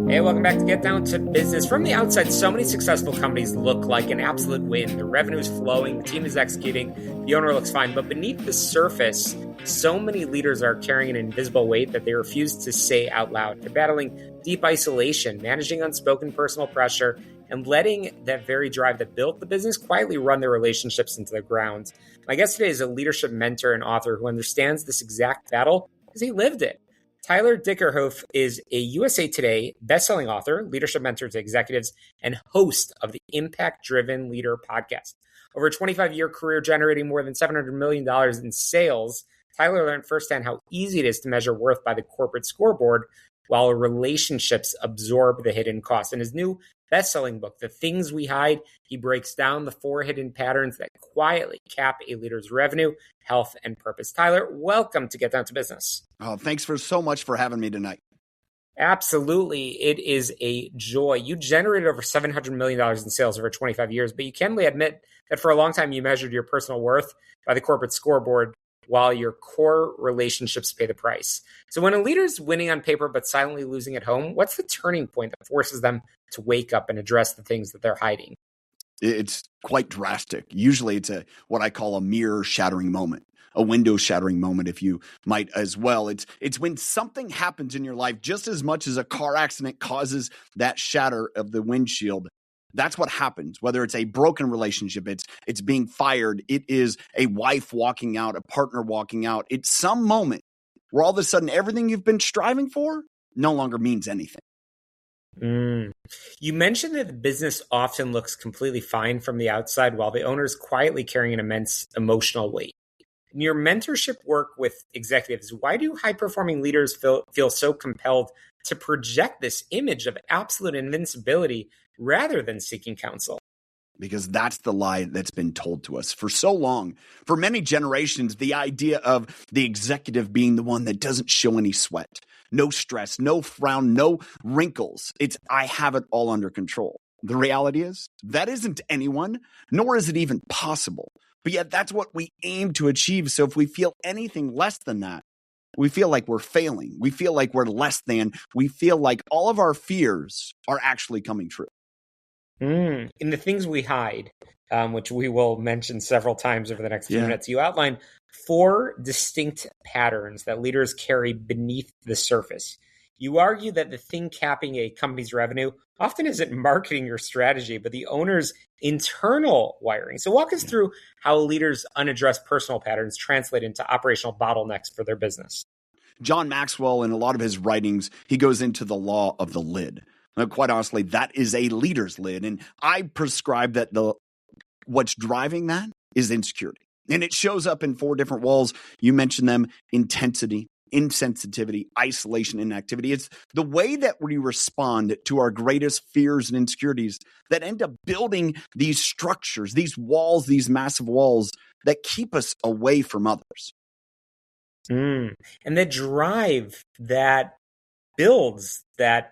Hey, welcome back to Get Down to Business. From the outside, so many successful companies look like an absolute win. The revenue is flowing, the team is executing, the owner looks fine. But beneath the surface, so many leaders are carrying an invisible weight that they refuse to say out loud. They're battling deep isolation, managing unspoken personal pressure, and letting that very drive that built the business quietly run their relationships into the ground. My guest today is a leadership mentor and author who understands this exact battle because he lived it. Tyler Dickerhoof is a USA Today bestselling author, leadership mentor to executives, and host of the Impact Driven Leader podcast. Over a 25-year career generating more than $700 million in sales, Tyler learned firsthand how easy it is to measure worth by the corporate scoreboard while relationships absorb the hidden costs. In his new best-selling book, The Things We Hide, he breaks down the 4 hidden patterns that quietly cap a leader's revenue, health, and purpose. Tyler, welcome to Get Down to Business. Oh, thanks so much for having me tonight. Absolutely. It is a joy. You generated over $700 million in sales over 25 years, but you candidly admit that for a long time you measured your personal worth by the corporate scoreboard while your core relationships pay the price. So when a leader's winning on paper but silently losing at home, what's the turning point that forces them to wake up and address the things that they're hiding? It's quite drastic. Usually it's what I call a mirror shattering moment, a window shattering moment, if you might as well. It's when something happens in your life just as much as a car accident causes that shatter of the windshield. That's what happens, whether it's a broken relationship, it's being fired, it is a wife walking out, a partner walking out. It's some moment where all of a sudden everything you've been striving for no longer means anything. You mentioned that the business often looks completely fine from the outside while the owner is quietly carrying an immense emotional weight. In your mentorship work with executives, why do high-performing leaders feel so compelled to project this image of absolute invincibility rather than seeking counsel? Because that's the lie that's been told to us for so long. For many generations, the idea of the executive being the one that doesn't show any sweat, no stress, no frown, no wrinkles. It's, I have it all under control. The reality is that isn't anyone, nor is it even possible. But yet that's what we aim to achieve. So if we feel anything less than that, we feel like we're failing. We feel like we're less than. We feel like all of our fears are actually coming true. In The Things We Hide, which we will mention several times over the next few minutes, you outline 4 distinct patterns that leaders carry beneath the surface. You argue that the thing capping a company's revenue often isn't marketing or strategy, but the owner's internal wiring. So walk us through how a leader's unaddressed personal patterns translate into operational bottlenecks for their business. John Maxwell, in a lot of his writings, he goes into the law of the lid. Now, quite honestly, that is a leader's lid. And I prescribe that what's driving that is insecurity. And it shows up in 4 different walls. You mentioned them: intensity, insensitivity, isolation, inactivity. It's the way that we respond to our greatest fears and insecurities that end up building these structures, these walls, these massive walls that keep us away from others. And the drive that builds that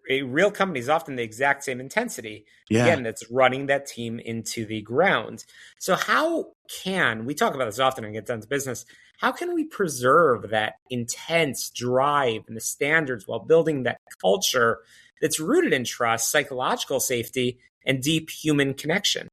a real company is often the exact same intensity, again, that's running that team into the ground. So how can, we talk about this often and Get Down to Business, how can we preserve that intense drive and the standards while building that culture that's rooted in trust, psychological safety, and deep human connection?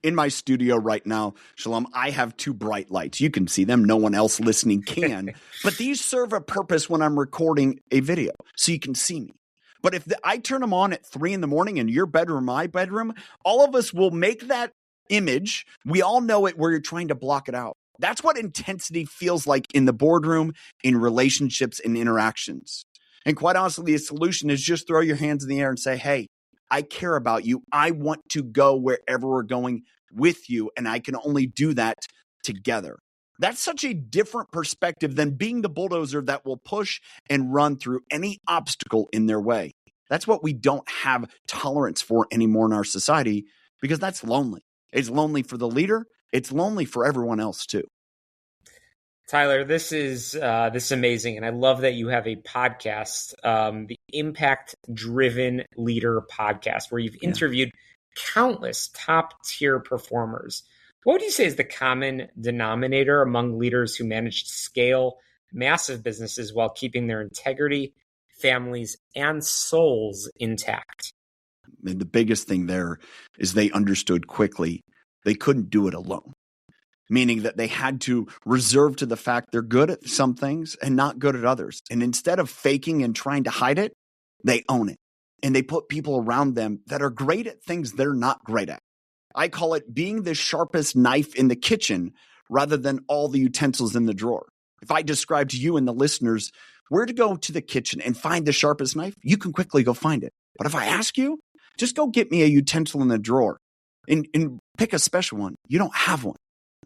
In my studio right now, Shalom, I have 2 bright lights. You can see them. No one else listening can. But these serve a purpose when I'm recording a video, so you can see me. But if I turn them on at 3 a.m. in your bedroom, my bedroom, all of us will make that image. We all know it where you're trying to block it out. That's what intensity feels like in the boardroom, in relationships, and interactions. And quite honestly, the solution is just throw your hands in the air and say, hey, I care about you. I want to go wherever we're going with you. And I can only do that together. That's such a different perspective than being the bulldozer that will push and run through any obstacle in their way. That's what we don't have tolerance for anymore in our society, because that's lonely. It's lonely for the leader. It's lonely for everyone else too. Tyler, this is amazing. And I love that you have a podcast, the Impact Driven Leader podcast, where you've interviewed countless top tier performers. What would you say is the common denominator among leaders who manage to scale massive businesses while keeping their integrity, families, and souls intact. And the biggest thing there is they understood quickly they couldn't do it alone, meaning that they had to reserve to the fact they're good at some things and not good at others. And instead of faking and trying to hide it, they own it. And they put people around them that are great at things they're not great at. I call it being the sharpest knife in the kitchen rather than all the utensils in the drawer. If I describe to you and the listeners where to go to the kitchen and find the sharpest knife, you can quickly go find it. But if I ask you, just go get me a utensil in the drawer and pick a special one, you don't have one.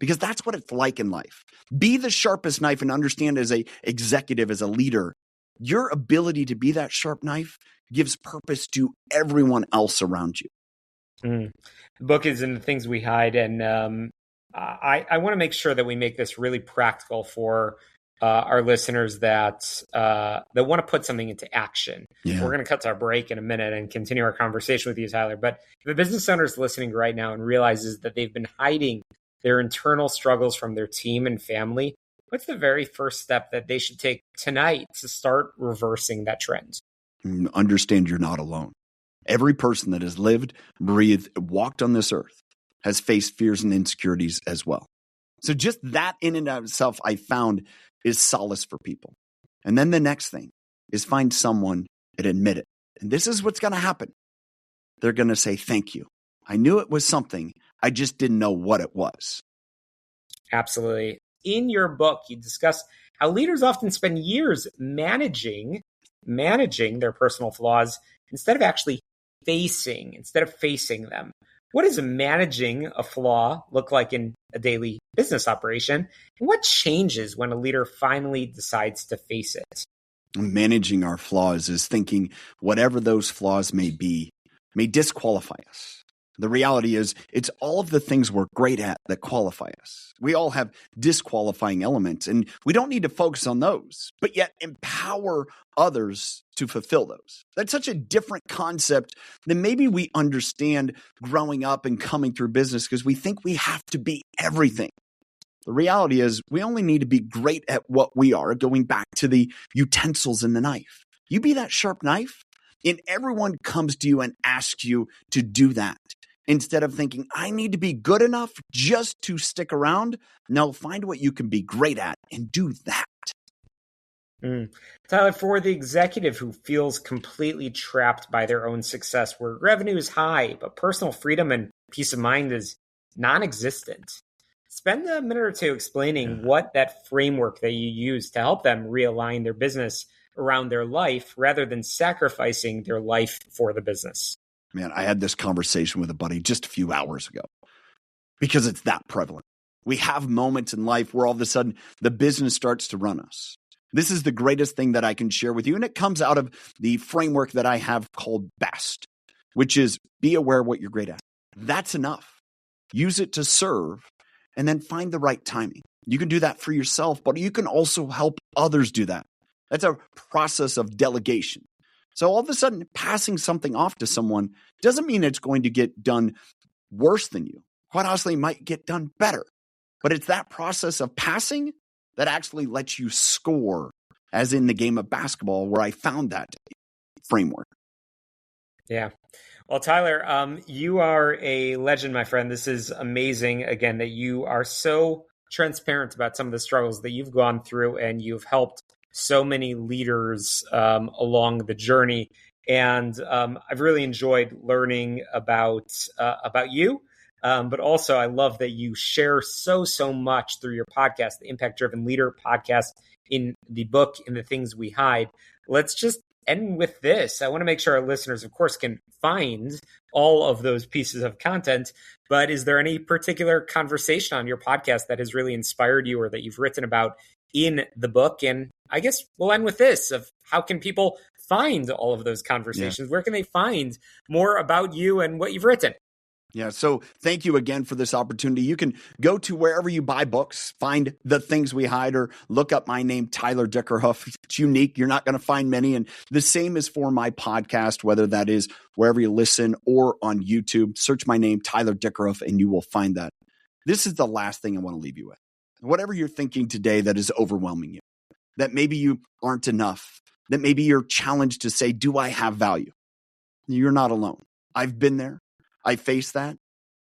Because that's what it's like in life. Be the sharpest knife and understand as an executive, as a leader, your ability to be that sharp knife gives purpose to everyone else around you. The book is in the things we hide. And I want to make sure that we make this really practical for our listeners that want to put something into action. Yeah. We're going to cut to our break in a minute and continue our conversation with you, Tyler. But if a business owner is listening right now and realizes that they've been hiding their internal struggles from their team and family, what's the very first step that they should take tonight to start reversing that trend? Understand you're not alone. Every person that has lived, breathed, walked on this earth has faced fears and insecurities as well. So just that in and of itself, I found is solace for people. And then the next thing is find someone and admit it. And this is what's going to happen. They're going to say, thank you. I knew it was something. I just didn't know what it was. Absolutely. In your book, you discuss how leaders often spend years managing their personal flaws instead of facing them. What does managing a flaw look like in a daily business operation? And what changes when a leader finally decides to face it? Managing our flaws is thinking whatever those flaws may be, may disqualify us. The reality is it's all of the things we're great at that qualify us. We all have disqualifying elements, and we don't need to focus on those, but yet empower others to fulfill those. That's such a different concept than maybe we understand growing up and coming through business because we think we have to be everything. The reality is we only need to be great at what we are, going back to the utensils and the knife. You be that sharp knife, and everyone comes to you and asks you to do that. Instead of thinking, I need to be good enough just to stick around. No, find what you can be great at and do that. Tyler, for the executive who feels completely trapped by their own success, where revenue is high, but personal freedom and peace of mind is non-existent, spend a minute or two explaining what that framework that you use to help them realign their business around their life rather than sacrificing their life for the business. Man, I had this conversation with a buddy just a few hours ago because it's that prevalent. We have moments in life where all of a sudden the business starts to run us. This is the greatest thing that I can share with you. And it comes out of the framework that I have called BEST, which is be aware of what you're great at. That's enough. Use it to serve and then find the right timing. You can do that for yourself, but you can also help others do that. That's a process of delegation. So all of a sudden, passing something off to someone doesn't mean it's going to get done worse than you. Quite honestly, it might get done better. But it's that process of passing that actually lets you score, as in the game of basketball, where I found that framework. Yeah. Well, Tyler, you are a legend, my friend. This is amazing, again, that you are so transparent about some of the struggles that you've gone through, and you've helped so many leaders along the journey. And I've really enjoyed learning about you. But also, I love that you share so much through your podcast, the Impact Driven Leader podcast, in the book, In the Things We Hide. Let's just end with this. I want to make sure our listeners, of course, can find all of those pieces of content. But is there any particular conversation on your podcast that has really inspired you or that you've written about in the book? And I guess we'll end with this of how can people find all of those conversations? Yeah. Where can they find more about you and what you've written? Yeah. So thank you again for this opportunity. You can go to wherever you buy books, find The Things We Hide, or look up my name, Tyler Dickerhoof. It's unique. You're not going to find many. And the same is for my podcast, whether that is wherever you listen or on YouTube. Search my name, Tyler Dickerhoof, and you will find that. This is the last thing I want to leave you with. Whatever you're thinking today that is overwhelming you, that maybe you aren't enough, that maybe you're challenged to say, do I have value? You're not alone. I've been there. I faced that,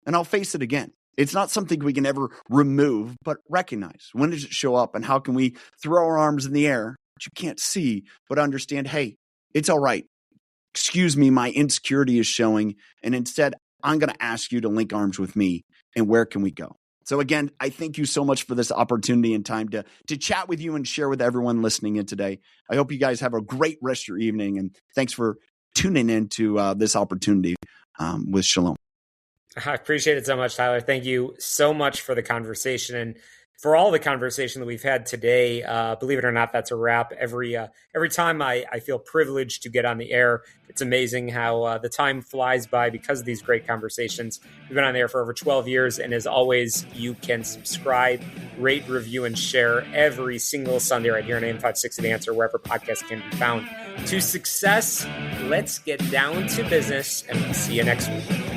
and I'll face it again. It's not something we can ever remove, but recognize. When does it show up, and how can we throw our arms in the air, which you can't see, but understand, hey, it's all right. Excuse me, my insecurity is showing, and instead, I'm going to ask you to link arms with me, and where can we go? So again, I thank you so much for this opportunity and time to chat with you and share with everyone listening in today. I hope you guys have a great rest of your evening, and thanks for tuning in to this opportunity with Shalom. I appreciate it so much, Tyler. Thank you so much for the conversation and for all the conversation that we've had today. Believe it or not, that's a wrap. Every time I feel privileged to get on the air. It's amazing how the time flies by because of these great conversations. We've been on the air for over 12 years. And as always, you can subscribe, rate, review, and share every single Sunday right here on AM 560 The Answer, wherever podcasts can be found. To success, let's get down to business, and we'll see you next week.